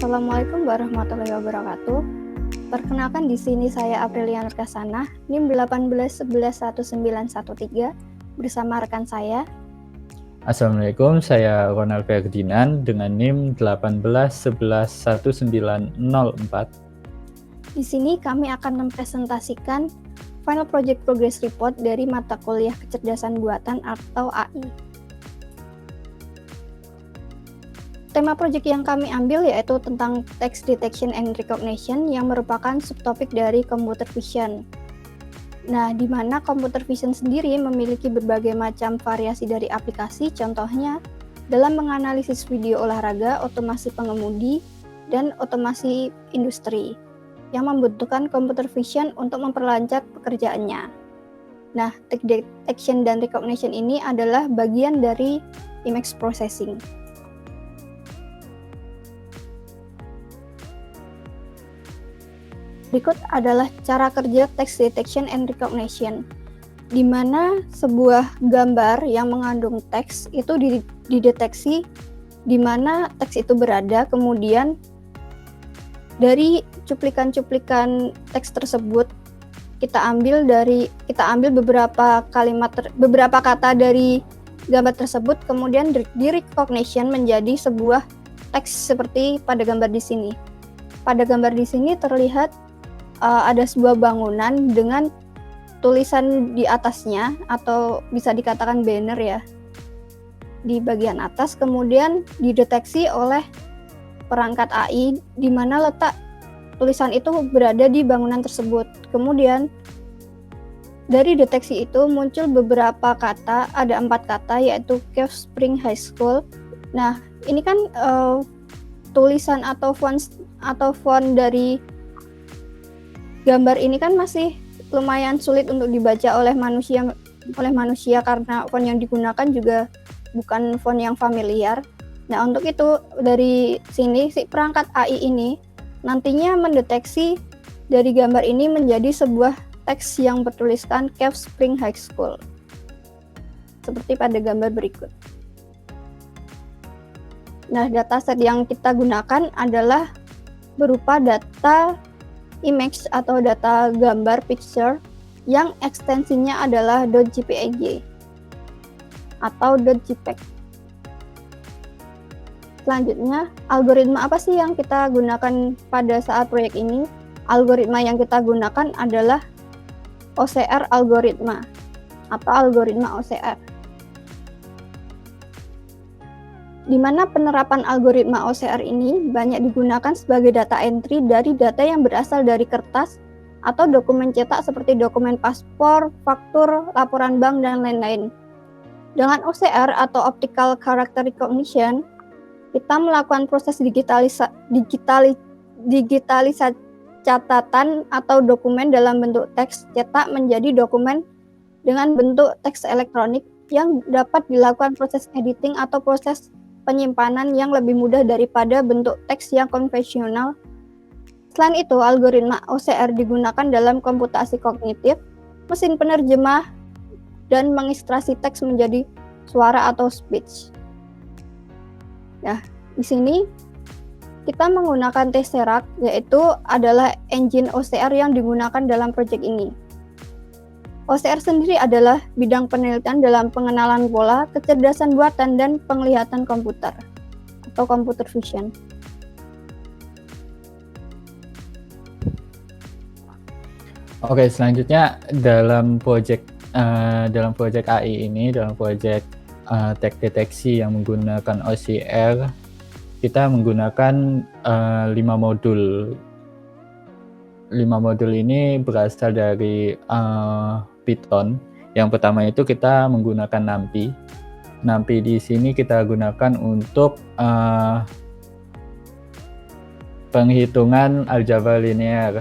Assalamualaikum warahmatullahi wabarakatuh. Perkenalkan di sini saya Apriliana Kasana, NIM 181111913 bersama rekan saya. Assalamualaikum, saya Ronald Ferdinand dengan NIM 181111904. Di sini kami akan mempresentasikan Final Project Progress Report dari mata kuliah Kecerdasan Buatan atau AI. Tema proyek yang kami ambil yaitu tentang Text Detection and Recognition yang merupakan subtopik dari Computer Vision. Nah, di mana Computer Vision sendiri memiliki berbagai macam variasi dari aplikasi, contohnya dalam menganalisis video olahraga, otomasi pengemudi, dan otomasi industri yang membutuhkan Computer Vision untuk memperlancar pekerjaannya. Nah, Text Detection dan Recognition ini adalah bagian dari image processing. Berikut adalah cara kerja Text Detection and Recognition, di mana sebuah gambar yang mengandung teks itu dideteksi di mana teks itu berada, kemudian dari cuplikan-cuplikan teks tersebut kita ambil beberapa kata dari gambar tersebut, kemudian di recognition menjadi sebuah teks seperti pada gambar di sini. Pada gambar di sini terlihat ada sebuah bangunan dengan tulisan di atasnya atau bisa dikatakan banner ya di bagian atas, kemudian dideteksi oleh perangkat AI di mana letak tulisan itu berada di bangunan tersebut. Kemudian dari deteksi itu muncul beberapa kata, ada 4 kata yaitu Cave Spring High School. Nah, ini kan tulisan atau font dari gambar ini kan masih lumayan sulit untuk dibaca oleh manusia karena font yang digunakan juga bukan font yang familiar. Nah, untuk itu dari sini si perangkat AI ini nantinya mendeteksi dari gambar ini menjadi sebuah teks yang bertuliskan Cave Spring High School. Seperti pada gambar berikut. Nah, dataset yang kita gunakan adalah berupa data image atau data gambar picture yang ekstensinya adalah .jpeg atau .jpeg. Selanjutnya, algoritma apa sih yang kita gunakan pada saat proyek ini? Algoritma yang kita gunakan adalah OCR algoritma atau algoritma OCR. Di mana penerapan algoritma OCR ini banyak digunakan sebagai data entry dari data yang berasal dari kertas atau dokumen cetak seperti dokumen paspor, faktur, laporan bank, dan lain-lain. Dengan OCR atau Optical Character Recognition, kita melakukan proses digitalisasi catatan atau dokumen dalam bentuk teks cetak menjadi dokumen dengan bentuk teks elektronik yang dapat dilakukan proses editing atau proses penyimpanan yang lebih mudah daripada bentuk teks yang konvensional. Selain itu, algoritma OCR digunakan dalam komputasi kognitif, mesin penerjemah, dan mengekstraksi teks menjadi suara atau speech. Nah, di sini kita menggunakan Tesseract, yaitu adalah engine OCR yang digunakan dalam proyek ini. OCR sendiri adalah bidang penelitian dalam pengenalan pola, kecerdasan buatan, dan penglihatan komputer atau computer vision. Oke, selanjutnya dalam proyek AI ini, dalam proyek teks deteksi yang menggunakan OCR, kita menggunakan 5 modul. 5 modul ini berasal dari Python. Yang pertama itu kita menggunakan NumPy. NumPy di sini kita gunakan untuk penghitungan aljabar linear.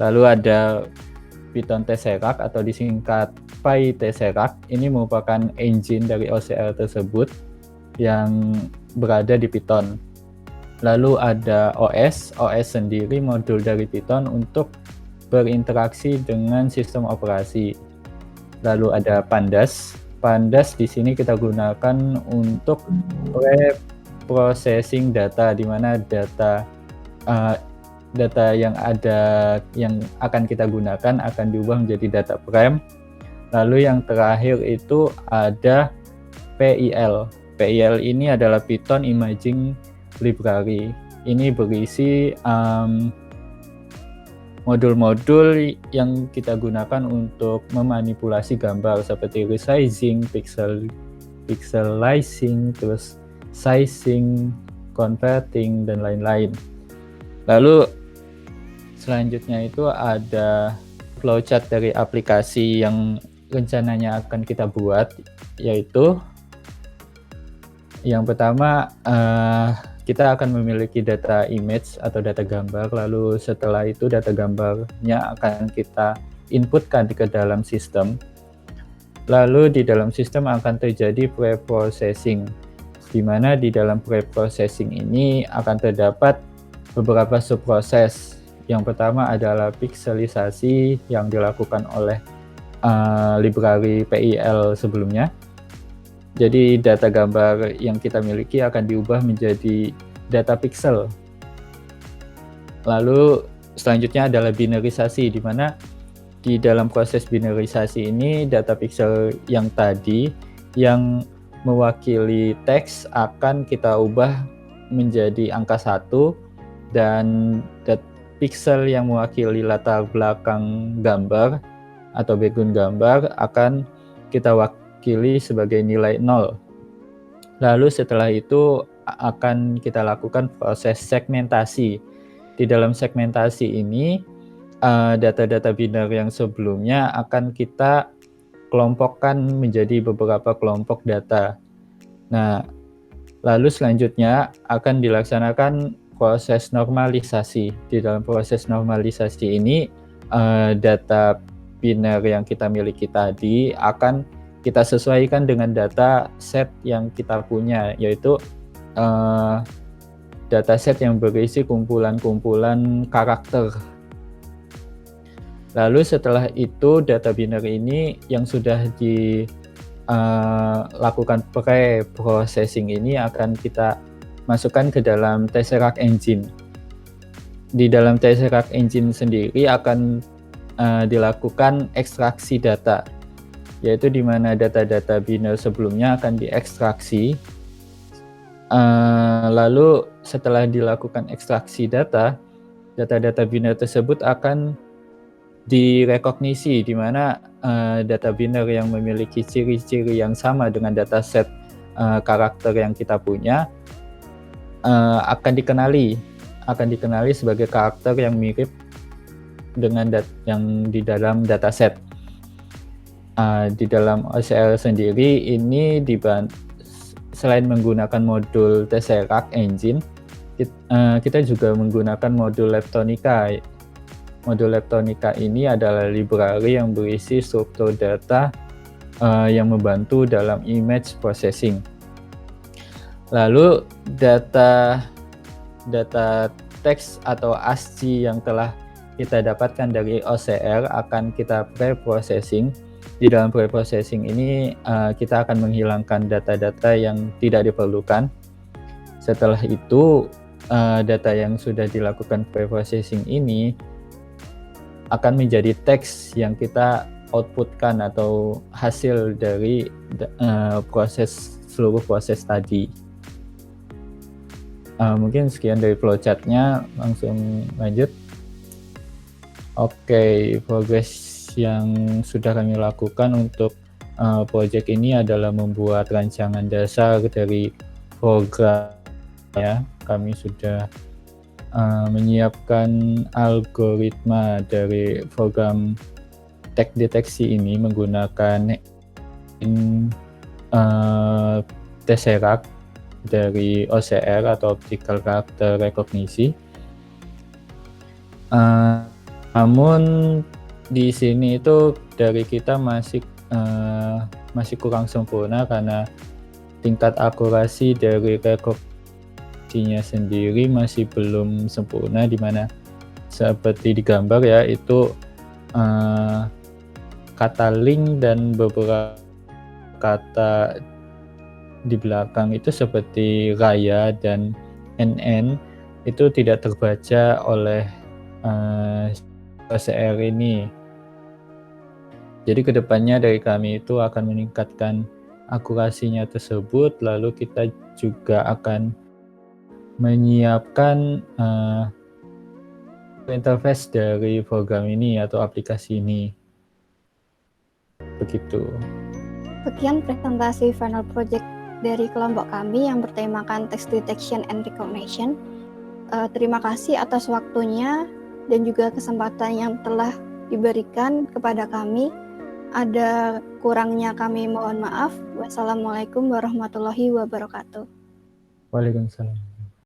Lalu ada Python Tesseract atau disingkat PyTesseract. Ini merupakan engine dari OCR tersebut yang berada di Python. Lalu ada OS sendiri modul dari Python untuk berinteraksi dengan sistem operasi. Lalu ada Pandas di sini kita gunakan untuk pre-processing data, di mana data yang akan kita gunakan akan diubah menjadi data frame. Lalu yang terakhir itu ada PIL. PIL ini adalah Python Imaging Library. Ini berisi modul-modul yang kita gunakan untuk memanipulasi gambar seperti resizing, pixelizing, terus sizing, converting, dan lain-lain. Lalu selanjutnya itu ada flowchart dari aplikasi yang rencananya akan kita buat, yaitu yang pertama kita akan memiliki data image atau data gambar, lalu setelah itu data gambarnya akan kita inputkan ke dalam sistem. Lalu di dalam sistem akan terjadi pre-processing, di mana di dalam pre-processing ini akan terdapat beberapa subproses. Yang pertama adalah pixelisasi yang dilakukan oleh library PIL sebelumnya. Jadi data gambar yang kita miliki akan diubah menjadi data pixel. Lalu selanjutnya adalah binarisasi, di mana di dalam proses binarisasi ini data pixel yang tadi yang mewakili teks akan kita ubah menjadi angka 1, dan pixel yang mewakili latar belakang gambar atau background gambar akan kita wakili sebagai nilai 0. Lalu setelah itu akan kita lakukan proses segmentasi. Di dalam segmentasi ini data-data binar yang sebelumnya akan kita kelompokkan menjadi beberapa kelompok data. Nah, lalu selanjutnya akan dilaksanakan proses normalisasi. Di dalam proses normalisasi ini data binar yang kita miliki tadi akan kita sesuaikan dengan data set yang kita punya, yaitu data set yang berisi kumpulan-kumpulan karakter. Lalu setelah itu data binar ini yang sudah dilakukan pre-processing ini akan kita masukkan ke dalam Tesseract Engine. Di dalam Tesseract Engine sendiri akan dilakukan ekstraksi data, yaitu di mana data-data binar sebelumnya akan diekstraksi. Lalu setelah dilakukan ekstraksi data-data binar tersebut akan direkognisi, di mana data binar yang memiliki ciri-ciri yang sama dengan dataset karakter yang kita punya akan dikenali sebagai karakter yang mirip dengan yang di dalam dataset. Di dalam OCR sendiri ini selain menggunakan modul Tesseract Engine, kita juga menggunakan modul Leptonika. Modul Leptonika ini adalah library yang berisi struktur data yang membantu dalam image processing. Lalu data teks atau ASCII yang telah kita dapatkan dari OCR akan kita pre-processing. Di dalam pre-processing ini kita akan menghilangkan data-data yang tidak diperlukan. Setelah itu data yang sudah dilakukan pre-processing ini akan menjadi teks yang kita outputkan atau hasil dari seluruh proses tadi. Mungkin sekian dari flowchart-nya, langsung lanjut. Oke, progres yang sudah kami lakukan untuk proyek ini adalah membuat rancangan dasar dari program. Ya, kami sudah menyiapkan algoritma dari program teks deteksi ini menggunakan Tesseract dari OCR atau Optical Character Recognition. Namun di sini itu dari kita masih kurang sempurna karena tingkat akurasi dari rekognisinya sendiri masih belum sempurna, di mana seperti di gambar ya, itu kata link dan beberapa kata di belakang itu seperti Raya dan NN itu tidak terbaca oleh OCR ini. Jadi kedepannya dari kami itu akan meningkatkan akurasinya tersebut, lalu kita juga akan menyiapkan interface dari program ini atau aplikasi ini. Begitu. Sekian presentasi final project dari kelompok kami yang bertemakan text detection and recognition. Terima kasih atas waktunya dan juga kesempatan yang telah diberikan kepada kami. Ada kurangnya kami mohon maaf. Wassalamualaikum warahmatullahi wabarakatuh. Waalaikumsalam.